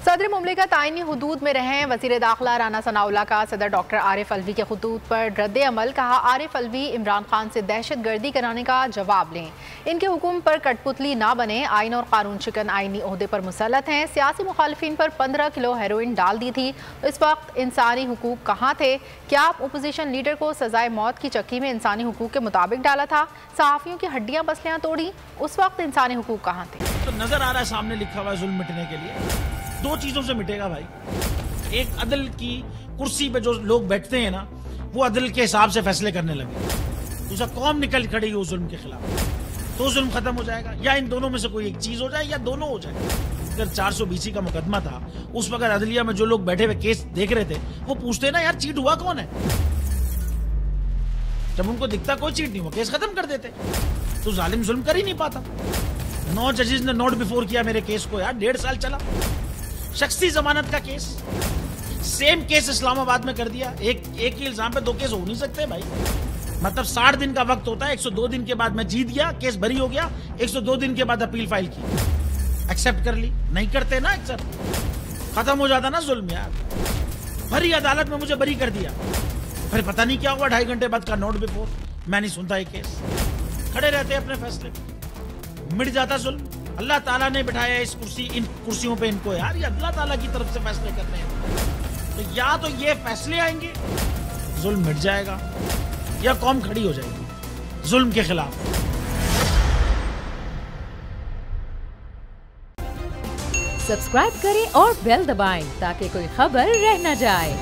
सदर मुमलिकत आईनी हुदूद में रहें। वज़ीर दाखिला राना सनाउल्लाह का सदर डॉक्टर आरिफ अलवी के खुतूत पर रद्द अमल। कहा, आरिफ अलवी इमरान खान से दहशत गर्दी कराने का जवाब लें। इनके हुक्म पर कठपुतली ना बने। आइन और कानून शिकन आईनी ओहदे पर मुसल्लत हैं। सियासी मुखालिफिन पर 15 किलो हेरोइन डाल दी थी। इस वक्त इंसानी हुकूक कहाँ थे? क्या अपोजिशन लीडर को सजाए मौत की चक्की में इंसानी हुकूक के मुताबिक डाला था? सहाफ़ियों की हड्डियाँ पसलियाँ तोड़ी, उस वक्त इंसानी हुकूक कहाँ थे? तो नजर आ रहा है सामने लिखा हुआ है जुल्म मिटने के लिए दो चीजों से मिटेगा भाई। एक, अदल की कुर्सी पे जो लोग बैठते हैं ना, वो अदल के हिसाब से फैसले करने लगे। दूसरा, कौम निकल खड़ी हो जुल्म के खिलाफ, तो जुल्म खत्म हो जाएगा। या इन दोनों में से कोई एक चीज हो जाए या दोनों हो जाए। अगर 420 का मुकदमा था, उस वक्त अदलिया में जो लोग बैठे हुए केस देख रहे थे, वो पूछते ना, यार चीट हुआ कौन है? जब उनको दिखता कोई चीट नहीं हुआ, केस खत्म कर देते। तो जालिम जुल्म कर ही नहीं पाता। 9 जजेस ने नोट बिफोर किया मेरे केस को, यार 1.5 साल चला। शख्सी जमानत का केस, सेम केस इस्लामाबाद में कर दिया। एक ही इल्जाम पे 2 केस हो नहीं सकते भाई। मतलब 60 दिन का वक्त होता है। 102 दिन के बाद मैं जीत गया, केस बरी हो गया। 102 दिन के बाद अपील फाइल की, एक्सेप्ट कर ली। नहीं करते ना एक्सेप्ट, खत्म हो जाता ना जुल्म यार। भरी अदालत में मुझे बरी कर दिया, फिर पता नहीं क्या हुआ। 2.5 घंटे बाद का नोट बिफोर, मैं नहीं सुनता ये केस। खड़े रहते अपने फैसले, मिट जाता जुल्म। अल्लाह ताला ने बिठाया इस इन कुर्सियों पे इनको यार, ये अल्लाह ताला की तरफ से फैसले करने हैं। तो या तो ये फैसले आएंगे, जुल्म मिट जाएगा, या कौम खड़ी हो जाएगी जुल्म के खिलाफ। सब्सक्राइब करें और बेल दबाएं ताकि कोई खबर रह न जाए।